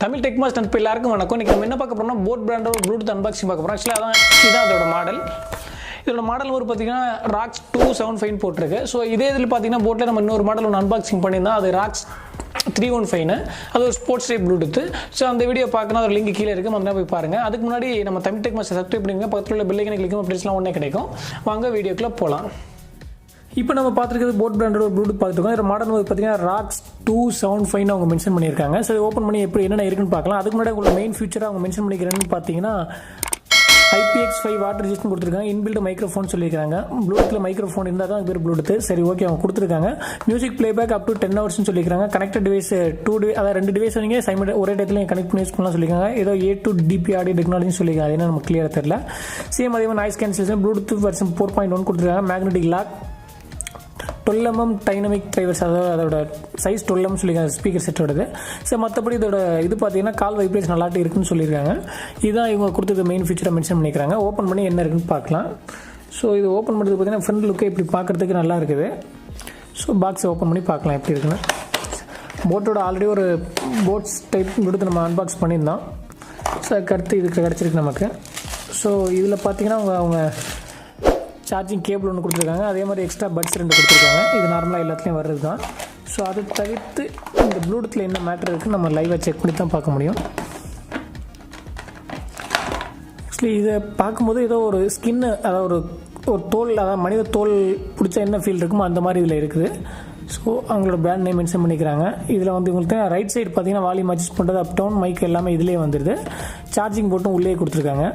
Tamil tech master இப்போ எல்லாருக்கும் வணக்கம். இன்றைக்கி நம்ம என்ன பார்க்க போகிறோம்னா போட் பிராண்டோட ப்ளூடூத் அன்பாக்சிங் பார்க்க போகிறோம். ஆக்சுவலாக இதுதான் அதோட மாடல். இதோட மாடல் ஒரு பார்த்தீங்கன்னா rockersz275 போட்டிருக்கு. ஸோ இதே இதில் பார்த்தீங்கன்னா போட்டில் நம்ம இன்னொரு மாடல் ஒன்று அன்பாக்சிங் பண்ணியிருந்தோம். அது rockersz315. அது ஒரு ஸ்போர்ட்ஸ் டைப் ப்ளூடூத். ஸோ அந்த வீடியோ பார்க்கணும், அதோட லிங்க் கீழே இருக்குது, முதல்ல போய் பாருங்கள். அதுக்கு முன்னாடி நம்ம தமிழ் டெக் மாஸ்டர் சப்ஸ்கிரைப் பண்ணிங்க, பக்கத்தில் உள்ள பெல் ஐக்கனை கிளிக் பண்ணி அப்டேட்ஸ்லாம் ஒன்றே கிடைக்கும். வாங்க வீடியோக்குள்ளே போகலாம். இப்போ நம்ம பார்த்துருக்கிறது போட் பிராண்டோட ப்ளூடூத் பார்த்துருக்கோம். இதோட மாடல் வந்து பார்த்தீங்கன்னா rockersz275 அவங்க மென்ஷன் பண்ணியிருக்காங்க. ஸோ ஓப்பன் பண்ணி எப்படி என்னென்ன இருக்குன்னு பார்க்கலாம். அதுக்கு முன்னாடி உங்களோட மெயின் ஃபியூச்சராக அவங்க மென்ஷன் பண்ணிக்கிறேன்னு பார்த்தீங்கன்னா IPX5 வாட்டர் ரெசிஸ்டன்ட் கொடுத்துருக்காங்க. இன்பில்ட் மைக்ரோஃபோன் சொல்லியிருக்காங்க. ப்ளூடூத்தில் மைக்ரோஃபோன் இருந்தால் தான் பேர் ப்ளூடூத். சரி, ஓகே, அவங்க கொடுத்துருக்காங்க. மியூசிக் பிளேபேக் அப் டு 10 ஹவர்ஸ்னு சொல்லியிருக்காங்க. கனெக்டட் டிவைஸ் 2 டிவைஸ், அதாவது 2 டிவைஸ் நீங்கள் ஒரே டயத்தில் கனெக்ட் பண்ணி யூஸ் பண்ணலாம் சொல்லியிருக்காங்க. ஏதோ A2 DP ஆடியோ டெக்னாலஜின்னு சொல்லியிருக்காங்க. அது என்ன நமக்கு கிளியராக தெரியல. சேம் அதே மாதிரி நாய்ஸ் கேன்சலேஷன் ப்ளூடூத் வெர்ஷன் 4.1 கொடுத்துருக்காங்க. Magnetic lock 12mm dynamic drivers, அதாவது அதோட சைஸ் 12mm சொல்லியிருக்காங்க ஸ்பீக்கர் செட்டோடது. ஸோ மற்றபடி இதோட இது பார்த்தீங்கன்னா கால் வைப்ரேஷன் நல்லாட்டு இருக்குன்னு சொல்லியிருக்காங்க. இதுதான் இவங்க கொடுத்தது மெயின் ஃபீச்சரை மென்ஷன் பண்ணிக்கிறாங்க. ஓப்பன் பண்ணி என்ன இருக்குன்னு பார்க்கலாம். ஸோ இது ஓப்பன் பண்ணுறது பார்த்தீங்கன்னா ஃப்ரண்ட் லுக்கே இப்படி பார்க்குறதுக்கு நல்லா இருக்குது. ஸோ பாக்ஸை ஓப்பன் பண்ணி பார்க்கலாம் எப்படி இருக்குன்னு. போட்டோட ஆல்ரெடி ஒரு போட்ஸ் டைப் கொடுத்து நம்ம அன்பாக்ஸ் பண்ணியிருந்தோம். ஸோ அதுக்கடுத்து இதுக்கு கிடச்சிருக்கு நமக்கு. ஸோ இதில் பார்த்தீங்கன்னா அவங்க சார்ஜிங் கேபிள் ஒன்று கொடுத்துருக்காங்க. அதே மாதிரி எக்ஸ்ட்ரா பட்ஸ் 2 கொடுத்துருக்காங்க. இது நார்மலாக எல்லாத்துலேயும் வர்றது தான். ஸோ அதை தவிர்த்து இந்த ப்ளூடூத்தில் என்ன மேட்டர் இருக்குன்னு நம்ம லைவாக செக் பண்ணி தான் பார்க்க முடியும். ஆக்சுவலி இதை பார்க்கும்போது ஏதோ ஒரு ஸ்கின்னு, அதாவது ஒரு தோல், அதாவது மனித தோல் பிடிச்ச என்ன ஃபீல் இருக்குமோ அந்த மாதிரி இதில் இருக்குது. ஸோ அவங்களோட பிராண்ட் நேம் மென்ஷன் பண்ணிக்கிறாங்க. இதில் வந்து உங்களுக்கு ரைட் சைடு பார்த்தீங்கன்னா வால்யூம் அட்ஜஸ்ட் பண்ணுறது, அப் டவுன் மைக் எல்லாமே இதிலே வந்துடுது. சார்ஜிங் போட்டும் உள்ளே கொடுத்துருக்காங்க.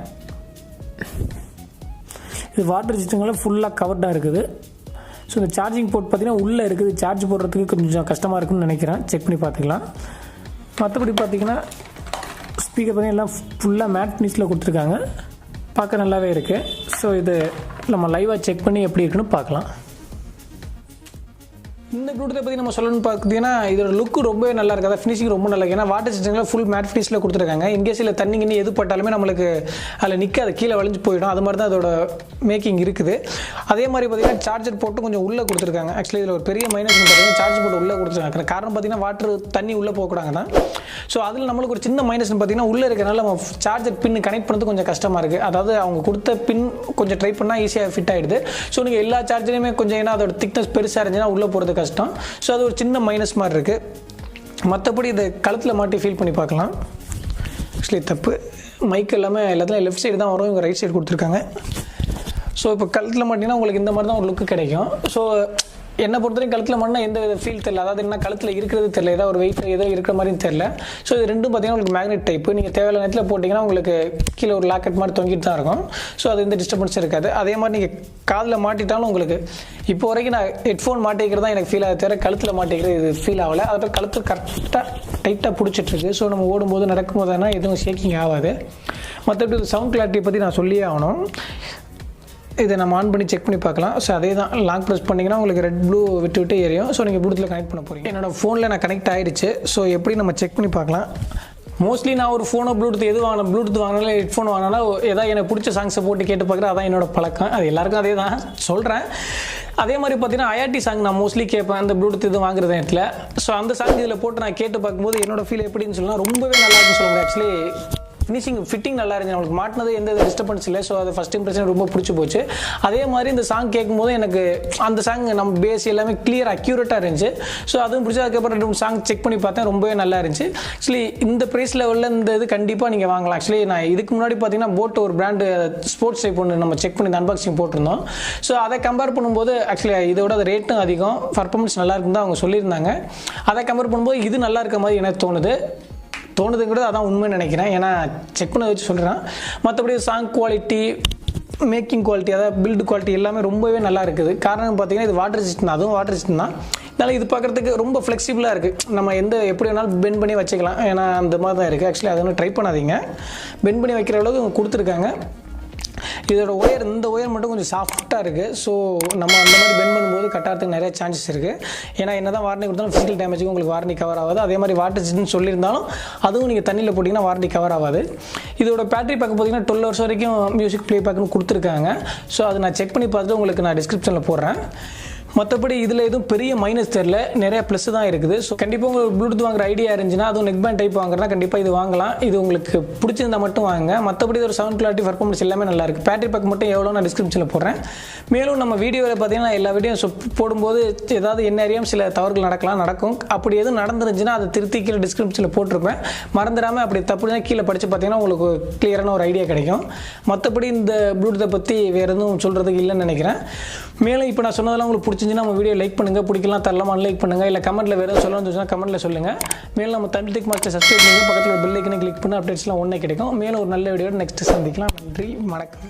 இது வாட்டர் ரெசிஸ்டன்ட்னால ஃபுல்லாக கவர்டாக இருக்குது. ஸோ இந்த சார்ஜிங் போர்ட் பார்த்தீங்கன்னா உள்ளே இருக்குது. சார்ஜ் போடுறதுக்கு கொஞ்சம் கஷ்டமாக இருக்குன்னு நினைக்கிறேன். செக் பண்ணி பார்த்துக்கலாம். மற்றபடி பார்த்தீங்கன்னா ஸ்பீக்கர் பார்த்தீங்கன்னா எல்லாம் ஃபுல்லாக மேட் ஃபினிஷில் கொடுத்துருக்காங்க. பார்க்க நல்லாவே இருக்குது. ஸோ இது நம்ம லைவாக செக் பண்ணி எப்படி இருக்குன்னு பார்க்கலாம். இந்த ப்ளூடூத்தை பற்றி நம்ம சொல்லணும்னு பார்த்தீங்கன்னா இதோட லுக்கு ரொம்பவே நல்லா இருக்குது. அதாவது ஃபினிஷிங் ரொம்ப நல்லா இருக்குது. ஏன்னா வாட்டர் ரெசிஸ்டன்ட்ல ஃபுல் மேட் ஃபினிஷில் கொடுத்துருக்காங்க. இன்கேஸ் இல்லை தண்ணி கிண்ணி எது பட்டாலுமே நம்மளுக்கு அதில் நிற்காது, கீழே வளைஞ்சு போயிடும். அது மாதிரி தான் அதோட மேக்கிங் இருக்குது. அதே மாதிரி பார்த்தீங்கன்னா சார்ஜர் போட்டு கொஞ்சம் உள்ளே கொடுத்துருக்காங்க. ஆக்சுவலி இதில் ஒரு பெரிய மைனஸ் பார்த்தீங்கன்னா சார்ஜ் போட்டு உள்ளே கொடுத்துருக்காங்க. காரணம் பார்த்தீங்கன்னா வாட்டர் தண்ணி உள்ளே போகக்கூடாது தான். ஸோ அதில் நம்மளுக்கு ஒரு சின்ன மைனஸ் பார்த்தீங்கன்னா உள்ளே இருக்கிறனால நம்ம சார்ஜர் பின் கனெக்ட் பண்ணுறது கொஞ்சம் கஷ்டமாக இருக்குது. அதாவது அவங்க கொடுத்த பின் கொஞ்சம் ட்ரை பண்ணால் ஈஸியாக ஃபிட் ஆகிடுது. ஸோ நீங்கள் எல்லா சார்ஜரையுமே கொஞ்சம், ஏன்னா அதோட திக்னஸ் பெருசாக இருந்துச்சுன்னா உள்ளே போகிறது கஷ்டம். ஸோ அது ஒரு சின்ன மைனஸ் மாதிரி இருக்குது. மற்றபடி இதை கழுத்தில் மாட்டி ஃபீல் பண்ணி பார்க்கலாம். ஆக்சுவலி தப்பு, மைக் எல்லாமே எல்லாத்துலையும் லெஃப்ட் சைடு தான் வரும், இவங்க ரைட் சைடு கொடுத்துருக்காங்க. ஸோ இப்போ கழுத்தில் மாட்டிங்கன்னா உங்களுக்கு இந்த மாதிரி தான் ஒரு லுக்கு கிடைக்கும். ஸோ என்னை பொறுத்தவரைக்கும் கழுத்தில் மாட்டினா எந்த ஃபீல் தெரியல. அதாவது என்ன கழுத்தில் இருக்கிறது தெரியல, ஏதாவது ஒரு வெயிட் ஏதோ இருக்கிற மாதிரியும் தெரியல. ஸோ இது ரெண்டும் பார்த்தீங்கன்னா உங்களுக்கு மேக்னெட் டைப்பு. நீங்கள் தேவையான நேரத்தில் போட்டிங்கன்னா உங்களுக்கு கீழே ஒரு லாக்கெட் மாதிரி தொங்கிட்டு தான் இருக்கும். ஸோ அது எந்த டிஸ்டர்பன்ஸும் இருக்காது. அதே மாதிரி நீங்கள் காதில் மாட்டிட்டாலும் உங்களுக்கு இப்போ வரைக்கும் நான் ஹெட்ஃபோன் மாட்டிக்கிறது தான் எனக்கு ஃபீல் ஆகுது, தவிர கழுத்தில் மாட்டிக்கிறது இது ஃபீல் ஆகலை. அதை கழுத்து கரெக்டாக டைட்டாக பிடிச்சிட்ருக்கு. ஸோ நம்ம ஓடும்போது நடக்கும்போதுனா எதுவும் ஷேக்கிங் ஆகாது. மற்றபடி சவுண்ட் கிளாரிட்டி பற்றி நான் சொல்லியே ஆகணும். இதை நம்ம ஆன் பண்ணி செக் பண்ணி பார்க்கலாம். ஸோ அதே தான், லாங் ப்ரெஸ் பண்ணிங்கன்னா உங்களுக்கு ரெட் ப்ளூ விட்டு எரியும். ஸோ நீங்கள் ப்ளூடூத்தில் கனெக்ட் பண்ண போகிறீங்க. என்னோடய ஃபோனில் நான் கனெக்ட் ஆகிடுச்சு. ஸோ எப்படி நம்ம செக் பண்ணி பார்க்கலாம். மோஸ்ட்லி நான் ஒரு ஃபோனோ ப்ளூடூத் ப்ளூடூத் வாங்கினாலும் ஹெட்ஃபோன் வாங்கினாலும் ஏதாவது எனக்கு பிடிச்ச சாங்ஸை போட்டு கேட்டு பார்க்குறேன். அதான் என்னோட பழக்கம். அது எல்லாருக்கும் அதே தான் சொல்கிறேன். அதே மாதிரி பார்த்தீங்கன்னா IRT சாங் நான் மோஸ்ட்லி கேட்பேன் அந்த ப்ளூடூத் இது வாங்குறது நேரத்தில். ஸோ அந்த சாங் இதில் போட்டு நான் கேட்டு பார்க்கும்போது என்னோட ஃபீல் எப்படின்னு சொல்லலாம், ரொம்பவே நல்லா இருக்குன்னு சொல்லுவாங்க. ஆக்சுவலி ஃபிட்டிங் நல்லா இருந்துச்சு. நம்மளுக்கு மாட்டினது எந்த டிஸ்டர்பன்ஸ் இல்லை. ஸோ அது ஃபஸ்ட் இம்ப்ரெஷன் ரொம்ப பிடிச்சி போச்சு. அதே மாதிரி இந்த சாங் கேட்கும்போது எனக்கு அந்த சாங் நம்ம பேஸ் எல்லாமே கிளியர் அக்யூரேட்டாக இருந்துச்சு. ஸோ அதுவும் பிடிச்சி அதுக்கப்புறம் 2 சாங் செக் பண்ணி பார்த்தேன், ரொம்பவே நல்லா இருந்துச்சு. ஆக்சுவலி இந்த ப்ரைஸ் லெவலில் இந்த இது கண்டிப்பாக நீங்கள் வாங்கலாம். ஆக்சுவலி நான் இதுக்கு முன்னாடி பார்த்தீங்கன்னா போட் ஒரு பிராண்டு ஸ்போர்ட்ஸ் டைப் ஒன்று நம்ம செக் பண்ணி அன்பாக்சிங் போட்டிருந்தோம். ஸோ அதை கம்பேர் பண்ணும்போது ஆக்சுவலி இதோட அது ரேட்டும் அதிகம், பர்ஃபார்மன்ஸ் நல்லா இருக்குன்னு தான் அவங்க சொல்லியிருந்தாங்க. அதை கம்பேர் பண்ணும்போது இது நல்லா இருக்க மாதிரி எனக்கு தோணுதுங்கிறது அதான் உண்மைன்னு நினைக்கிறேன். ஏன்னா செக் பண்ண வச்சு சொல்கிறேன். மற்றபடி சாங் குவாலிட்டி, மேக்கிங் குவாலிட்டி, அதாவது பில்டு குவாலிட்டி எல்லாமே ரொம்பவே நல்லா இருக்குது. காரணம் பார்த்தீங்கன்னா இது வாட்டர் ரெசிஸ்டன்ட், அதுவும் வாட்டர் ரெசிஸ்டன்ட் தான். அதனால் இது பார்க்குறதுக்கு ரொம்ப ஃப்ளெக்சிபிளாக இருக்குது. நம்ம எப்படி வேணாலும் பெண்ட் பண்ணி வச்சுக்கலாம். ஏன்னா அந்த மாதிரி தான் இருக்குது. ஆக்சுவலி அதை ஒன்றும் ட்ரை பண்ணாதீங்க. பெண்ட் பண்ணி வைக்கிற அளவுக்கு கொடுத்துருக்காங்க. இதோட இந்த ஒயர் மட்டும் கொஞ்சம் சாஃப்டாக இருக்குது. ஸோ நம்ம அந்த மாதிரி பெண்ட் பண்ணும்போது கட்டாகிறதுக்கு நிறைய சான்சஸ் இருக்குது. ஏன்னா என்ன தான் வாரண்டி கொடுத்தாலும் ஃபிசிக்கல் டேமேஜுக்கு உங்களுக்கு வாரண்டி கவர் ஆகாது. அதே மாதிரி வாட்டர் ரெசிஸ்டன்ட் சொல்லியிருந்தாலும் அதுவும் நீங்கள் தண்ணியில் போட்டிங்கன்னா வாரண்டி கவர் ஆகாது. இதோட பேட்டரி பேக் பார்த்தீங்கன்னா 12 ஹவர்ஸ் வரைக்கும் மியூசிக் ப்ளே பேக்னு கொடுத்துருக்காங்க. ஸோ அதை நான் செக் பண்ணி பார்த்துட்டு உங்களுக்கு நான் டிஸ்கிரிப்ஷனில் போடுறேன். மற்றபடி இதில் எதுவும் பெரிய மைனஸ் தெரியல, நிறைய ப்ளஸ் தான் இருக்குது. ஸோ கண்டிப்பாக உங்களுக்கு ப்ளூடூத் வாங்குற ஐடியா இருந்துச்சுன்னா, அதுவும் நெக் பேண்ட் டைப் வாங்குறதுனா கண்டிப்பாக இது வாங்கலாம். இது உங்களுக்கு பிடிச்சிருந்தா மட்டும் வாங்க. மற்றபடி ஒரு சவுண்ட் குவாலிட்டி பர்ஃபார்மன்ஸ் எல்லாமே நல்லா இருக்குது. பேட்டரி பேக் மட்டும் எவ்வளோ நான் டிஸ்கிரிப்ஷனில் போடுறேன். மேலும் நம்ம வீடியோவில் பார்த்தீங்கன்னா எல்லா வீடியோ போடும்போது ஏதாவது என்ன அறியாமல் சில தவறுகள் நடக்கும். அப்படி எதுவும் நடந்துருந்துச்சுன்னா அதை திருத்தி கீழே டிஸ்கிரிப்ஷனில் போட்டிருப்பேன். மறந்துடாமல் அப்படி தப்புனா கீழே படித்து பார்த்தீங்கன்னா உங்களுக்கு கிளியரான ஒரு ஐடியா கிடைக்கும். மற்றபடி இந்த ப்ளூடூத்தை பற்றி வேறு எதுவும் சொல்கிறதுக்கு இல்லைன்னு நினைக்கிறேன். மேலும் இப்போ நான் சொன்னதெல்லாம் உங்களுக்கு பிடிச்சிருந்துச்சுன்னா நம்ம வீடியோ லைக் பண்ணுங்கள், பிடிக்கலாம் தரலாமா லைக் பண்ணுங்கள். இல்லை கமெண்ட்டில் வேறு சொல்லணும்னு சொன்னால் கமெண்ட்டில் சொல்லுங்கள். மேலும் நம்ம தமிழ் டெக் மாஸ்டர் சப்ஸ்கிரைப் பண்ணி பக்கத்தில் பெல் ஐக்கனை கிளிக் பண்ணி அப்டேட்ஸ்லாம் ஒன்றே கிடைக்கும். மேலும் ஒரு நல்ல வீடியோட நெக்ஸ்ட் சந்திக்கலாம். நன்றி, வணக்கம்.